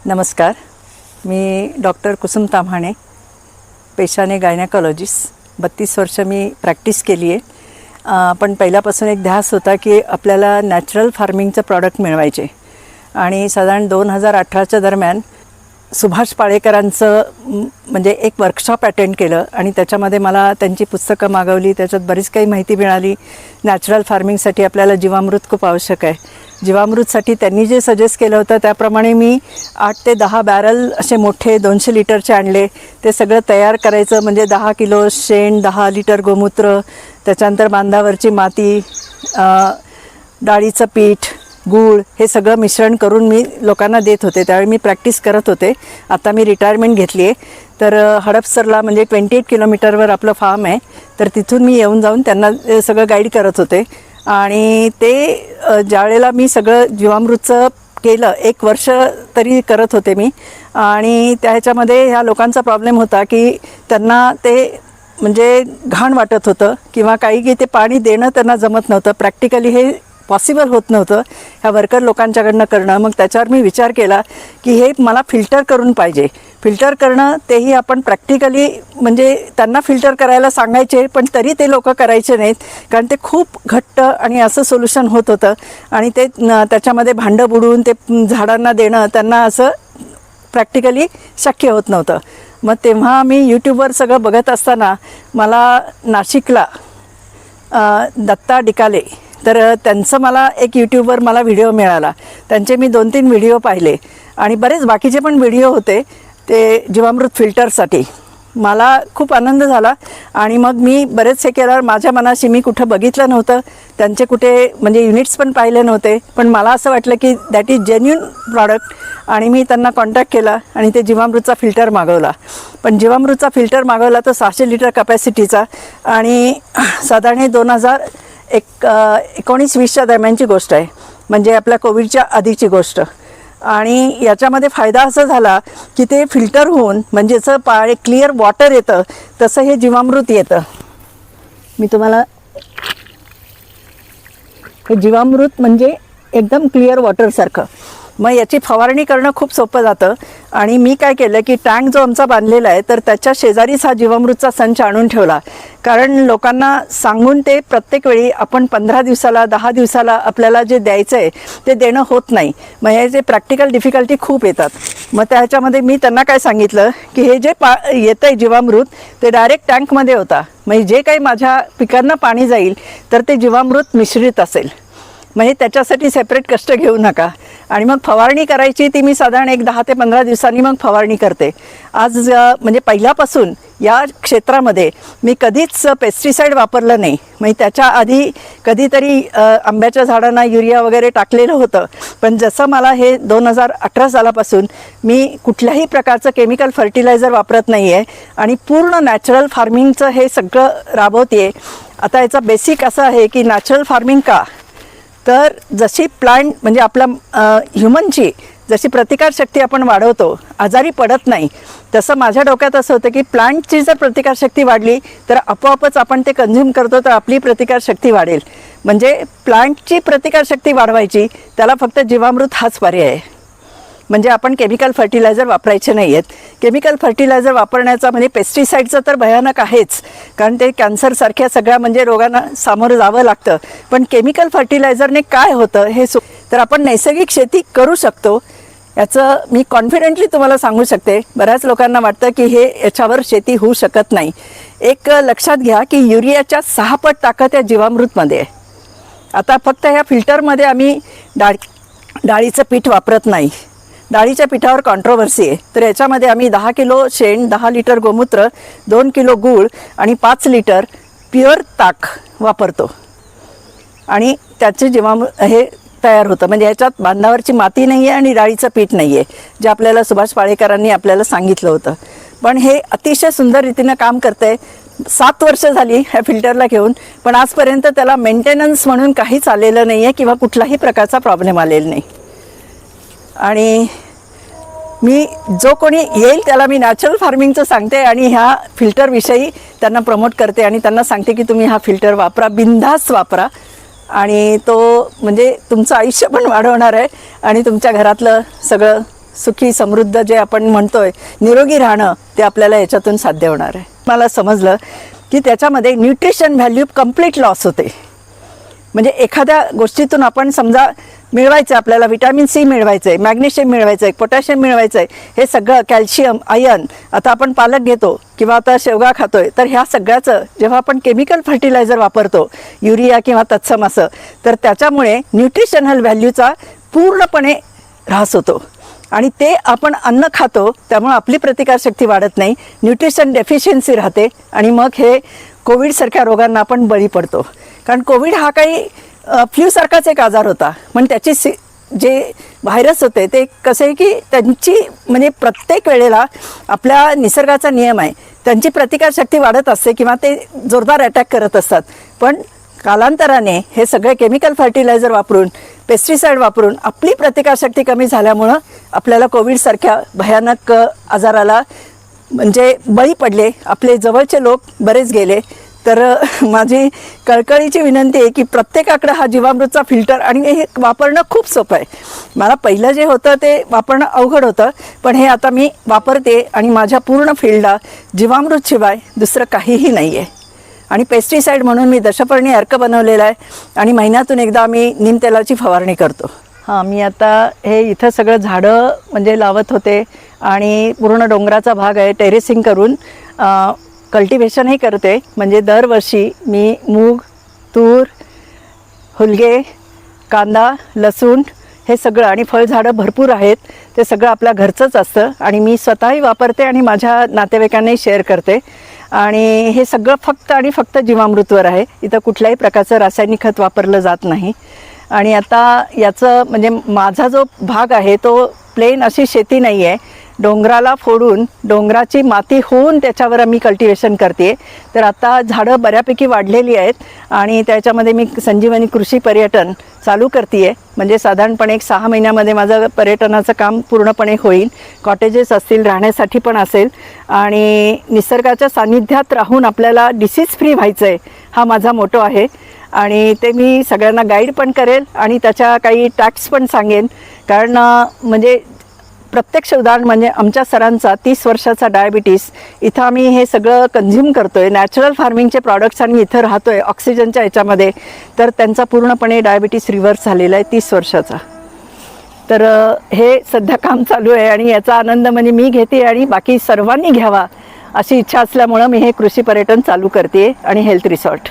नमस्कार, मी डॉक्टर कुसुम ताम्हाणे, पेशाने गायनेकॉलॉजिस्ट. 32 वर्ष मी प्रॅक्टिस केली आहे. पण पहिल्यापासून एक ध्यास होता की आपल्याला नॅचरल फार्मिंगचं प्रॉडक्ट मिळवायचे. आणि साधारण 2018च्या दरम्यान सुभाष पाळेकरांचं म्हणजे एक वर्कशॉप अटेंड केलं आणि त्याच्यामध्ये मला त्यांची पुस्तकं मागवली. त्याच्यात बरीच काही माहिती मिळाली. नॅचरल फार्मिंगसाठी आपल्याला जीवामृत खूप आवश्यक आहे. जीवामृतसाठी त्यांनी जे सजेस्ट केलं होतं त्याप्रमाणे मी 8 ते 10 बॅरल असे मोठे 200 लिटरचे आणले. ते सगळं तयार करायचं म्हणजे 10 किलो शेण, 10 लिटर गोमूत्र, त्याच्यानंतर बांधावरची माती, डाळीचं पीठ, गूळ, हे सगळं मिश्रण करून मी लोकांना देत होते. त्यावेळी मी प्रॅक्टिस करत होते. आता मी रिटायरमेंट घेतली आहे. तर हडपसरला म्हणजे 28 किलोमीटरवर आपलं फार्म आहे. तर तिथून मी येऊन जाऊन त्यांना सगळं गाईड करत होते. आणि ते ज्यावेळेला मी सगळं जीवामृतचं केलं, 1 वर्ष तरी करत होते मी. आणि त्याच्यामध्ये ह्या लोकांचा प्रॉब्लेम होता की त्यांना ते म्हणजे घाण वाटत होतं किंवा काही की ते पाणी देणं त्यांना जमत नव्हतं. प्रॅक्टिकली हे पॉसिबल होत नव्हतं ह्या वर्कर लोकांच्याकडनं करणं. मग त्याच्यावर मी विचार केला की हे मला फिल्टर करून पाहिजे. फिल्टर करणं तेही आपण प्रॅक्टिकली म्हणजे त्यांना फिल्टर करायला सांगायचे, पण तरी ते लोक करायचे नाहीत. कारण ते खूप घट्ट आणि असं सोल्युशन होत होतं. आणि ते त्याच्यामध्ये भांडं बुडवून ते झाडांना देणं त्यांना असं प्रॅक्टिकली शक्य होत नव्हतं. मग तेव्हा मी यूट्यूबवर सगळं बघत असताना मला नाशिकला दत्ता डिकाले, तर त्यांचं मला एक यूट्यूबवर मला व्हिडिओ मिळाला. त्यांचे मी 2-3 व्हिडिओ पाहिले आणि बरेच बाकीचे पण व्हिडिओ होते ते जीवामृत फिल्टरसाठी. मला खूप आनंद झाला. आणि मग मी बरेच हे केल्यावर माझ्या मनाशी मी कुठं बघितलं नव्हतं, त्यांचे कुठे म्हणजे युनिट्स पण पाहिले नव्हते. पण मला असं वाटलं की दॅट इज जेन्युइन प्रॉडक्ट. आणि मी त्यांना कॉन्टॅक्ट केला आणि ते जीवामृतचा फिल्टर मागवला. पण जीवामृतचा फिल्टर मागवला तो 600 लिटर कॅपॅसिटीचा. आणि साधारण 2019-20च्या दरम्यानची गोष्ट आहे, म्हणजे आपल्या कोविडच्या आधीची गोष्ट. आणि याच्यामध्ये फायदा असा झाला की ते फिल्टर होऊन म्हणजे जसं क्लिअर वॉटर येतं तसं हे जीवामृत येतं. मी तुम्हाला हे जीवामृत म्हणजे एकदम क्लिअर वॉटरसारखं. मग याची फवारणी करणं खूप सोपं जातं. आणि मी काय केलं की टँक जो आमचा बांधलेला आहे तर त्याच्या शेजारीच हा जीवामृतचा संच आणून ठेवला. कारण लोकांना सांगून ते प्रत्येक वेळी आपण 15 दिवसाला 10 दिवसाला आपल्याला जे द्यायचं आहे ते देणं होत नाही. मग ह्याचे प्रॅक्टिकल डिफिकल्टी खूप येतात. मग त्याच्यामध्ये मी त्यांना काय सांगितलं की हे जे येतं आहे जीवामृत ते डायरेक्ट टँकमध्ये होता. म्हणजे जे काही माझ्या पिकांना पाणी जाईल तर ते जीवामृत मिश्रित असेल. म्हणजे त्याच्यासाठी सेपरेट कष्ट घेऊ नका. आणि मग फवारणी करायची ती मी साधारण 10 ते 15 दिवसांनी मग फवारणी करते. आज म्हणजे पहिल्यापासून या क्षेत्रामध्ये मी कधीच पेस्टिसाईड वापरलं नाही. म्हणजे त्याच्या आधी कधीतरी आंब्याच्या झाडांना युरिया वगैरे टाकलेलं होतं. पण जसं मला हे 2018 सालापासून मी कुठल्याही प्रकारचं केमिकल फर्टिलायझर वापरत नाही आहे आणि पूर्ण नॅचरल फार्मिंगचं हे सगळं राबवते. आता याचा बेसिक असं आहे की नॅचरल फार्मिंग का, तर जशी प्लांट म्हणजे आपल्या ह्युमनची जशी प्रतिकारशक्ती आपण वाढवतो, आजारी पडत नाही, तसं माझ्या डोक्यात असं होतं की प्लांटची जर प्रतिकारशक्ती वाढली तर आपोआपच आपण ते कंझ्युम करतो तर आपली प्रतिकारशक्ती वाढेल. म्हणजे प्लांटची प्रतिकारशक्ती वाढवायची त्याला फक्त जीवामृत हाच पर्याय आहे. म्हणजे आपण केमिकल फर्टिलायझर वापरायचे नाही आहेत. केमिकल फर्टिलायझर वापरण्याचा म्हणजे पेस्टिसाईडचं तर भयानक आहेच, कारण ते कॅन्सरसारख्या सगळ्या म्हणजे रोगांना सामोरं जावं लागतं. पण केमिकल फर्टिलायझरने काय होतं हे तर आपण नैसर्गिक शेती करू शकतो याचं मी कॉन्फिडेंटली तुम्हाला सांगू शकते. बऱ्याच लोकांना वाटतं की हे याच्यावर शेती होऊ शकत नाही. एक लक्षात घ्या की युरियाच्या 6 पट ताकद या जीवामृतमध्ये आहे. आता फक्त ह्या फिल्टरमध्ये आम्ही डाळीचं पीठ वापरत नाही. डाळीच्या पिठावर कॉन्ट्रोवर्सी आहे. तर याच्यामध्ये आम्ही 10 किलो शेण, 10 लिटर गोमूत्र, 2 किलो गूळ आणि 5 लिटर प्युअर ताक वापरतो. आणि त्याचे हे तयार होतं. म्हणजे ह्याच्यात बांधावरची माती नाही आहे आणि डाळीचं पीठ नाही आहे, जे आपल्याला सुभाष पाळेकरांनी आपल्याला सांगितलं होतं. पण हे अतिशय सुंदर रीतीनं काम करतं आहे. 7 वर्ष झाली ह्या फिल्टरला घेऊन, पण आजपर्यंत त्याला मेंटेनन्स म्हणून काहीच आलेलं नाही आहे किंवा कुठलाही प्रकारचा प्रॉब्लेम आलेला नाही. आणि मी जो कोणी येईल त्याला मी नॅचरल फार्मिंगचं सांगते आणि ह्या फिल्टरविषयी त्यांना प्रमोट करते आणि त्यांना सांगते की तुम्ही हा फिल्टर वापरा, बिनधास्त वापरा. आणि तो म्हणजे तुमचं आयुष्य पण वाढवणार आहे आणि तुमच्या घरातलं सगळं सुखी समृद्ध जे आपण म्हणतोय निरोगी राहणं ते आपल्याला याच्यातून साध्य होणार आहे. मला समजलं की त्याच्यामध्ये न्यूट्रिशन व्हॅल्यू कम्प्लीट लॉस होते. म्हणजे एखाद्या गोष्टीतून आपण समजा मिळवायचं, आपल्याला विटॅमिन सी मिळवायचं आहे, मॅग्नेशियम मिळवायचं आहे, पोटॅशियम मिळवायचं आहे, हे सगळं कॅल्शियम, आयर्न, आता आपण पालक घेतो किंवा आता शेवगा खातोय, तर ह्या सगळ्याचं जेव्हा आपण केमिकल फर्टिलायझर वापरतो, युरिया किंवा तत्सम असं, तर त्याच्यामुळे न्यूट्रिशनल व्हॅल्यूचा पूर्णपणे ऱ्हास होतो. आणि ते आपण अन्न खातो त्यामुळे आपली प्रतिकारशक्ती वाढत नाही, न्यूट्रिशन डेफिशियन्सी राहते आणि मग हे कोविडसारख्या रोगांना आपण बळी पडतो. कारण कोविड हा काही फ्ल्यूसारखाच एक आजार होता, पण त्याची जे व्हायरस होते ते कसे आहे की त्यांची म्हणजे प्रत्येक वेळेला आपल्या निसर्गाचा नियम आहे, त्यांची प्रतिकारशक्ती वाढत असते किंवा ते जोरदार अटॅक करत असतात. पण कालांतराने हे सगळे केमिकल फर्टिलायझर वापरून, पेस्टिसाईड वापरून आपली प्रतिकारशक्ती कमी झाल्यामुळं आपल्याला कोविडसारख्या भयानक आजाराला म्हणजे बळी पडले. आपले जवळचे लोक बरेच गेले. तर माझी कळकळीची विनंती आहे की प्रत्येकाकडे हा जीवामृतचा फिल्टर, आणि हे वापरणं खूप सोपं आहे. मला पहिलं जे होतं ते वापरणं अवघड होतं, पण हे आता मी वापरते आणि माझ्या पूर्ण फील्डला जीवामृतशिवाय दुसरं काहीही नाही आहे. आणि पेस्टिसाईड म्हणून मी दशपर्णी अर्क बनवलेला आहे आणि महिन्यातून एकदा आम्ही नीमतेलाची फवारणी करतो. हां, मी आता हे इथं सगळं झाडं म्हणजे लावत होते आणि पूर्ण डोंगराचा भाग आहे, टेरेसिंग करून कल्टिवेशनही करते. म्हणजे दरवर्षी मी मूग, तूर, हुलगे, कांदा, लसूण हे सगळं, आणि फळझाडं भरपूर आहेत, ते सगळं आपल्या घरचंच असतं आणि मी स्वतःही वापरते आणि माझ्या नातेवाईकांनाही शेअर करते. आणि हे सगळं फक्त आणि फक्त जीवामृतवर आहे. इथं कुठल्याही प्रकारचं रासायनिक खत वापरलं जात नाही. आणि आता याचं म्हणजे माझा जो भाग आहे तो प्लेन अशी शेती नाही आहे, डोंगराला फोडून डोंगराची माती होऊन त्याच्यावर मी कल्टिवेशन करते. तर आता झाडं बऱ्यापैकी वाढलेली आहेत आणि त्याच्यामध्ये मी संजीवनी कृषी पर्यटन चालू करते आहे. म्हणजे साधारणपणे 6 महिन्यामध्ये माझं पर्यटनाचं काम पूर्णपणे होईल. कॉटेजेस असतील, राहण्यासाठी पण असेल, आणि निसर्गाच्या सान्निध्यात राहून आपल्याला डिसीज फ्री व्हायचं आहे, हा माझा मोटो आहे. आणि ते मी सगळ्यांना गाईड पण करेल आणि त्याच्या काही टॅक्स पण सांगेन. कारण म्हणजे प्रत्यक्ष उदाहरण म्हणजे आमच्या सरांचा 30 वर्षाचा डायबिटीस, इथं आम्ही हे सगळं कन्झ्युम करतो आहे, नॅचरल फार्मिंगचे प्रॉडक्ट्स, आणि इथं राहतो आहे ऑक्सिजनच्या याच्यामध्ये, तर त्यांचा पूर्णपणे डायबिटीस रिव्हर्स झालेला आहे 30 वर्षाचा. तर हे सध्या काम चालू आहे आणि याचा आनंद म्हणजे मी घेते आणि बाकी सर्वांनी घ्यावा अशी इच्छा असल्यामुळं मी हे कृषी पर्यटन चालू करते आणि हेल्थ रिसॉर्ट.